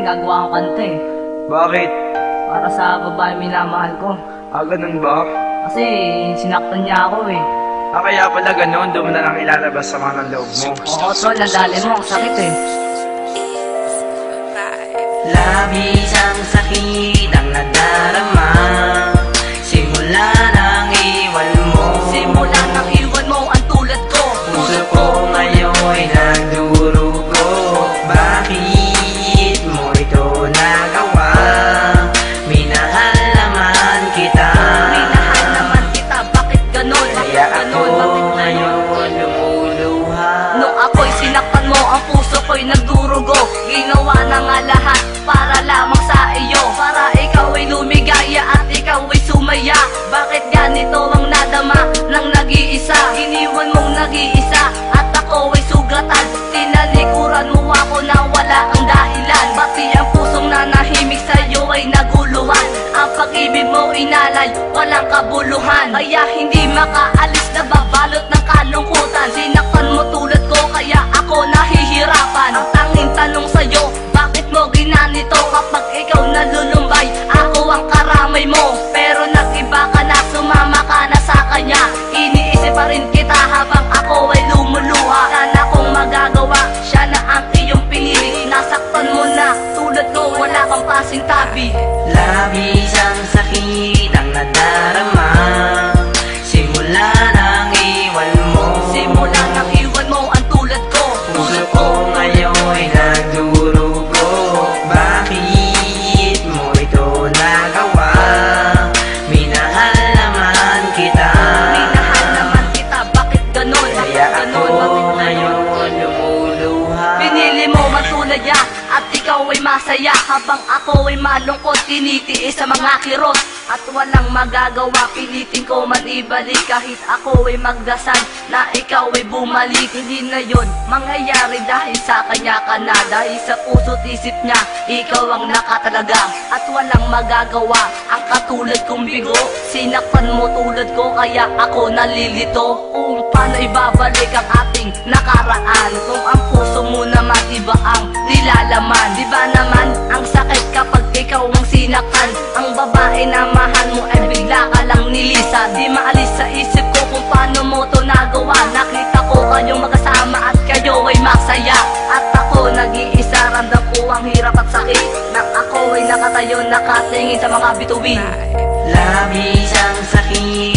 gagawa ko kanta eh. Bakit? Para sa babae minamahal ko. Ganun ba? Kasi sinaktan niya ako eh. Kaya pala ganun, doon mo na lang ilalabas sa mga ng loob mo. Oo tol, nadali mo, ang sakit eh. Labis ang sakit ang nadarama simula nang iwan mo. Simula nang iwan mo ang tulad ko. Puso ko ngayon'y nagdurugo. Bakit mo ito nagawa? Minahal naman kita. Minahal naman kita, bakit ganon? Kaya ako ngayon lumuluha. Nung ako'y sinaktan mo, ang puso ko'y nagdurugo. Ginawa na nga lahat para lamang sa iyo, para ikaw ay lumigaya at ikaw ay sumaya. Bakit ganito ang nadama ng nag-iisa? Iniwan mong nag-iisa at ako ay sugatan. Tinalikuran mo ako na wala ang dahilan. Pati ang pusong nanahimik sa'yo ay naguluhan. Ang pag-ibig mo inalay, walang kabuluhan. Kaya hindi makaalis na babalot ng kalungkutan. Sinaktan mo tulad ko kaya ako nahihirapan. Ang tanging tanong sa'yo, bakit mo ginanito? Kapag ikaw nalulumbay, ako ang karamay mo. Pero nag-iba ka na, sumama ka na sa kanya. Iniisip pa rin kita habang ako ay lumuluha. Sana kung magagawa, siya na ang iyong pinili. Nasaktan mo na, tulad ko wala kang pasintabi. Labis ang sakit ang nadarama simula nang iwan mo. Simula nang iwan mo ang tulad ko. Puso ko ngayon'y nagdurugo. Bakit mo ito nagawa? Minahal naman kita. Minahal naman kita, bakit ganon? Kaya ako Ganon, ngayon lumuluha. pinili mo matulad niya at ikaw ay masaya. Habang ako ay malungkot, tinitiis sa mga kirot. At walang magagawa, pilitin ko man ibalik. Kahit ako ay magdasal na ikaw ay bumalik. Hindi na yun mangyayari dahil sa kanya ka na. Dahil sa puso't isip niya, ikaw ang nakatalaga. At walang magagawa, ang katulad kong bigo. Sinaktan mo tulad ko, kaya ako nalilito. Kung paano ibabalik ang ating nakaraan, kung ang puso mo naman iba ang nilalaman. Di ba naman ang sakit kapag ikaw ang sinaktan? Ang babae na mahal mo ay bigla ka lang nilisa. Di maalis sa isip ko kung paano mo to nagawa. Nakita ko kayong magkasama at kayo ay masaya. At ako nag-iisa, ramdam ko ang hirap at sakit nang ako ay nakatayo nakatingin sa mga bituin. Labis ang sakit